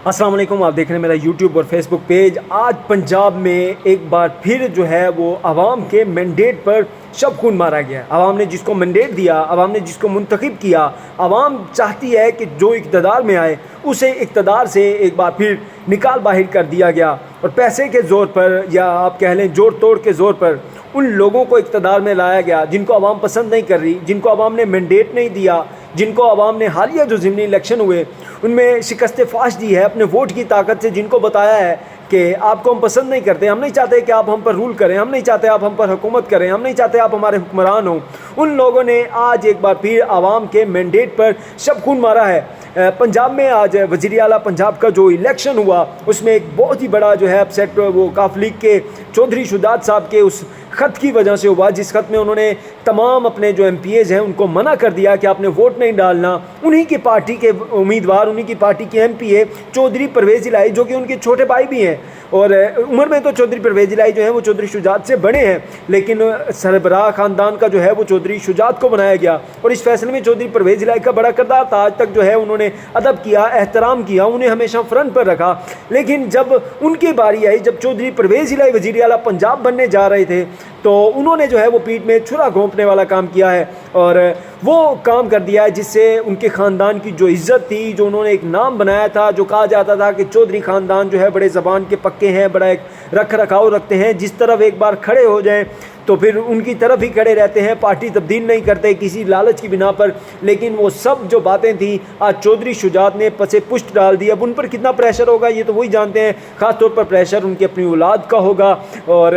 अस्सलाम वालेकुम। आप देख रहे हैं मेरा यूट्यूब और फेसबुक पेज। आज पंजाब में एक बार फिर जो है वो आवाम के मैंडेट पर शब खून मारा गया। आवाम ने जिसको मैंडेट दिया, आवाम ने जिसको मुंतखब किया, आवाम चाहती है कि जो इक़्तिदार में आए उसे इक़्तिदार से एक बार फिर निकाल बाहिर कर दिया गया और पैसे के ज़ोर पर या आप कह लें जोड़ तोड़ के ज़ोर पर उन लोगों को इक़्तिदार में लाया गया जिनको आवाम पसंद नहीं कर रही, जिनको आवाम ने मैंडेट नहीं दिया, जिनको आवाम ने हालिया जो ज़िमनी इलेक्शन हुए उनमें शिकस्त फाश दी है अपने वोट की ताकत से, जिनको बताया है कि आपको हम पसंद नहीं करते, हम नहीं चाहते कि आप हम पर रूल करें, हम नहीं चाहते आप हम पर हुकूमत करें, हम नहीं चाहते आप हमारे हुक्मरान हों। उन लोगों ने आज एक बार फिर आवाम के मैंडेट पर शब खून मारा है। पंजाब में आज वज़ीर आला पंजाब का जो इलेक्शन हुआ उसमें एक बहुत ही बड़ा जो है अपसेट वो काफ लीग के चौधरी शुजात साहब के उस ख़त की वजह से हुआ, जिस ख़त में उन्होंने तमाम अपने जो MPAs हैं उनको मना कर दिया कि आपने वोट नहीं डालना। उन्हीं की पार्टी के उम्मीदवार, उन्हीं की पार्टी के MPA चौधरी परवेज़ इलाही, जो कि उनके छोटे भाई भी हैं और उम्र में तो चौधरी परवेज़ इलाही जो है वो चौधरी शुजात से बड़े हैं, लेकिन सरबराह ख़ानदान का जो है वो चौधरी शुजात को बनाया गया और इस फैसले में चौधरी परवेज़ इलाही का बड़ा किरदार था। आज तक जो है उन्होंने अदब किया, एहतराम किया, उन्हें हमेशा फ्रंट पर रखा। लेकिन जब उनकी बारी आई, जब चौधरी परवेज़ इलाही वज़ीर आला पंजाब बनने जा रहे थे तो उन्होंने जो है वो पीठ में छुरा घोंपने वाला काम किया है और वो काम कर दिया है जिससे उनके ख़ानदान की जो इज़्ज़त थी, जो उन्होंने एक नाम बनाया था, जो कहा जाता था कि चौधरी ख़ानदान जो है बड़े ज़बान के पक्के हैं, बड़ा एक रख रखाव रखते हैं, जिस तरफ एक बार खड़े हो जाएं तो फिर उनकी तरफ ही खड़े रहते हैं, पार्टी तब्दील नहीं करते किसी लालच की बिना पर। लेकिन वो सब जो बातें थी आज चौधरी शुजात ने पसे पुष्ट डाल दी। अब उन पर कितना प्रेशर होगा ये तो वही जानते हैं, ख़ास तौर पर प्रेशर उनकी अपनी औलाद का होगा और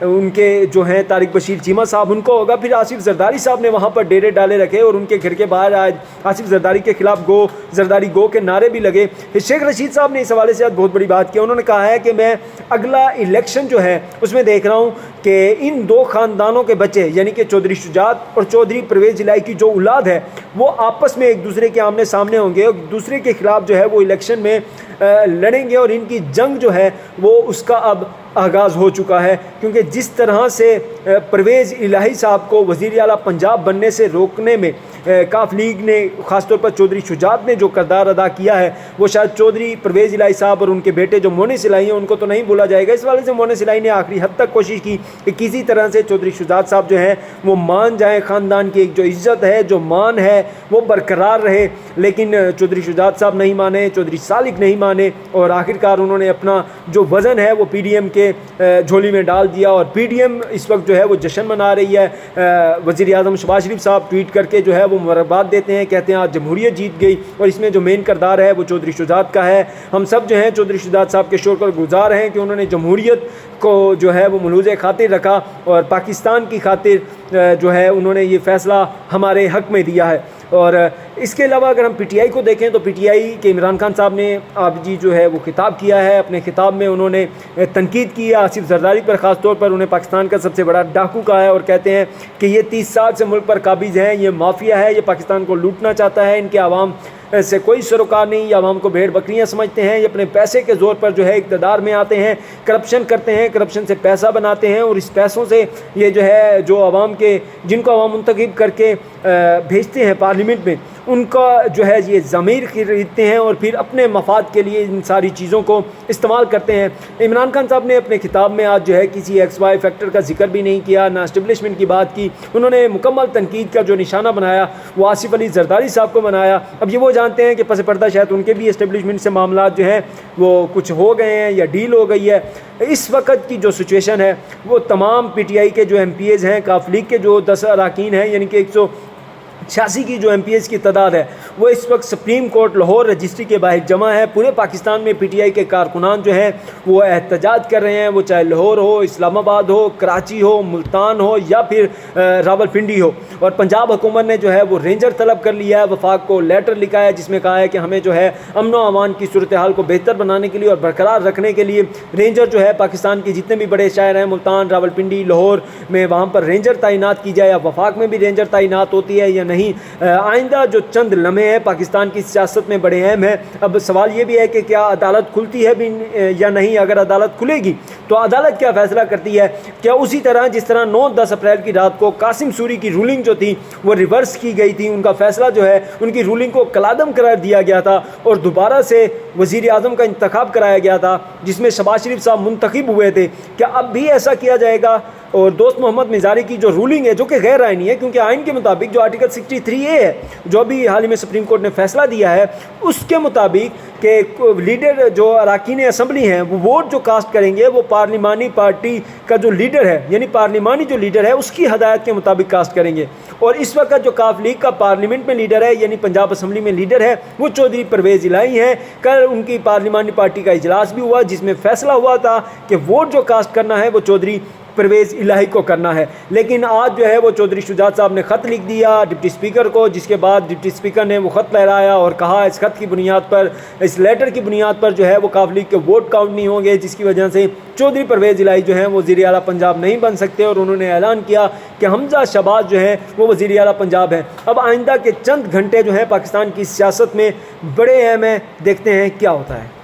उनके जो हैं तारिक बशीर चीमा साहब उनको होगा। फिर आसिफ जरदारी साहब ने वहाँ पर डेरे डाले रखे और उनके घर के बाहर आज आसिफ जरदारी के खिलाफ गो जरदारी गो के नारे भी लगे। शेख रशीद साहब ने इस हवाले से आज बहुत बड़ी बात की। उन्होंने कहा है कि मैं अगला इलेक्शन जो है उसमें देख रहा हूँ कि इन दो ख़ानदानों के बच्चे यानी कि चौधरी शुजात और चौधरी परवेज़ इलाही की जो औलाद है वो आपस में एक दूसरे के आमने सामने होंगे और दूसरे के ख़िलाफ़ जो है वो इलेक्शन में लड़ेंगे और इनकी जंग जो है वो उसका अब आगाज़ हो चुका है। क्योंकि जिस तरह से परवेज़ इलाही साहब को वज़ीर आला पंजाब बनने से रोकने में काफ लीग ने ख़ासतौर पर चौधरी शुजात ने जो किरदार अदा किया है वो शायद चौधरी परवेज़ इलाही साहब और उनके बेटे जो मोनिस इलाही हैं उनको तो नहीं भूला जाएगा। इस वाले से मोनिस इलाही ने आखिरी हद तक कोशिश की कि किसी तरह से चौधरी शुजात साहब जो हैं वो मान जाएँ, ख़ानदान की एक जो इज़्ज़त है, जो मान है वो बरकरार रहे। लेकिन चौधरी शुजात साहब नहीं माने, चौधरी सालिक नहीं माने और आखिरकार उन्होंने अपना जो वज़न है वो PDM के झोली में डाल दिया और PDM इस वक्त जो है वो जश्न मना रही है। वज़ीर आज़म शहबाज शरीफ साहब ट्वीट करके जो है वो मुबारकबाद देते हैं, कहते हैं आज जमहूरियत जीत गई और इसमें जो मेन किरदार है वो चौधरी शुजात का है। हम सब जो हैं चौधरी शुजात साहब के शुक्र गुज़ार हैं कि उन्होंने जमहूरियत को जो है वो मलूज़ खातिर रखा और पाकिस्तान की खातिर जो है उन्होंने ये फ़ैसला हमारे हक़ में दिया है। और इसके अलावा अगर हम PTI को देखें तो PTI के इमरान खान साहब ने आप जी जो है वो खिताब किया है। अपने खिताब में उन्होंने तनकीद की है आसिफ जरदारी पर, ख़ास तौर पर उन्हें पाकिस्तान का सबसे बड़ा डाकू कहा है और कहते हैं कि ये 30 साल से मुल्क पर काबिज़ हैं, ये माफिया है, ये पाकिस्तान को लूटना चाहता है, इनके आवाम से कोई सरोकार नहीं, ये आवाम को भेड़ बकरियां समझते हैं, ये अपने पैसे के ज़ोर पर जो है इक़्तिदार में आते हैं, करप्शन करते हैं, करप्शन से पैसा बनाते हैं और इस पैसों से ये जो है जो आवाम के जिनको आवाम मुंतखब करके भेजते हैं पार्लियामेंट में उनका जो है ये ज़मीर खरीदते हैं और फिर अपने मफाद के लिए इन सारी चीज़ों को इस्तेमाल करते हैं। इमरान खान साहब ने अपने खिताब में आज जो है किसी XY फैक्टर का जिक्र भी नहीं किया, ना इस्टेब्लिशमेंट की बात की। उन्होंने मुकम्मल तनकीद का जो निशाना बनाया वो आसिफ अली जरदारी साहब को बनाया। अब ये वो जानते हैं कि पस पर्दा शायद उनके भी इस्टेब्लिशमेंट से मामला जो हैं वो कुछ हो गए हैं या डील हो गई है। इस वक्त की जो सिचुएशन है वो तमाम PTI के जो MPAs हैं, काफ लीग के जो 10 अरकान हैं यानी कि 186 की जो MPAs की तादाद है वो इस वक्त सुप्रीम कोर्ट लाहौर रजिस्ट्री के बाहर जमा है। पूरे पाकिस्तान में PTI के कारकुनान जो हैं वो एहतजाज कर रहे हैं, वो चाहे लाहौर हो, इस्लामाबाद हो, कराची हो, मुल्तान हो या फिर रावलपिंडी हो। और पंजाब हुकूमत ने जो है वो रेंजर तलब कर लिया है, वफाक को लेटर लिखा है जिसमें कहा है कि हमें जो है अमन व अमान की सूरत हाल को बेहतर बनाने के लिए और बरकरार रखने के लिए रेंजर जो है पाकिस्तान के जितने भी बड़े शहर हैं मुल्तान, रावलपिंडी, लाहौर में वहाँ पर रेंजर तैनात की जाए। अब वफाक में भी रेंजर तैनात होती है या नहीं نہیں آئندہ جو چند لمحے ہیں پاکستان کی سیاست میں بڑے اہم ہیں۔ اب سوال یہ بھی ہے کہ کیا عدالت کھلتی ہے بھی یا نہیں؟ اگر عدالت کھلے گی تو عدالت کیا فیصلہ کرتی ہے؟ کیا اسی طرح جس طرح 9-10 اپریل کی رات کو قاسم سوری کی رولنگ جو تھی وہ ریورس کی گئی تھی، ان کا فیصلہ جو ہے ان کی رولنگ کو کالعدم قرار دیا گیا تھا اور دوبارہ سے وزیر اعظم کا انتخاب کرایا گیا تھا جس میں شہباز شریف صاحب منتخب ہوئے تھے، کیا اب بھی ایسا کیا جائے گا؟ اور دوست محمد مزاری کی جو رولنگ ہے جو کہ غیر آئینی ہے، کیونکہ آئین کے مطابق جو آرٹیکل 63A ہے جو ابھی حال ہی میں سپریم کورٹ نے فیصلہ دیا ہے اس کے مطابق کہ لیڈر جو اراکین اسمبلی ہیں وہ ووٹ جو کاسٹ کریں گے وہ پارلیمانی پارٹی کا جو لیڈر ہے یعنی پارلیمانی جو لیڈر ہے اس کی ہدایت کے مطابق کاسٹ کریں گے۔ اور اس وقت جو کاف لیگ کا پارلیمنٹ میں لیڈر ہے یعنی پنجاب اسمبلی میں لیڈر ہے وہ چودھری پرویز الہی ہیں۔ کل ان کی پارلیمانی پارٹی کا اجلاس بھی ہوا جس میں فیصلہ ہوا تھا کہ ووٹ جو کاسٹ کرنا ہے وہ چودھری پرویز الہی کو کرنا ہے، لیکن آج جو ہے وہ چودھری شجاعت صاحب نے خط لکھ دیا ڈپٹی اسپیکر کو، جس کے بعد ڈپٹی اسپیکر نے وہ خط لہرایا اور کہا اس خط کی بنیاد پر، اس لیٹر کی بنیاد پر جو ہے وہ کاف لیگ کے ووٹ کاؤنٹ نہیں ہوں گے، جس کی وجہ سے چودھری پرویز الہی جو ہیں وہ وزیر اعلیٰ پنجاب نہیں بن سکتے، اور انہوں نے اعلان کیا کہ حمزہ شہباز جو ہیں وہ وزیر اعلیٰ پنجاب ہیں۔ اب آئندہ کے چند گھنٹے جو ہیں پاکستان کی سیاست میں بڑے اہم ہیں، دیکھتے ہیں کیا ہوتا ہے۔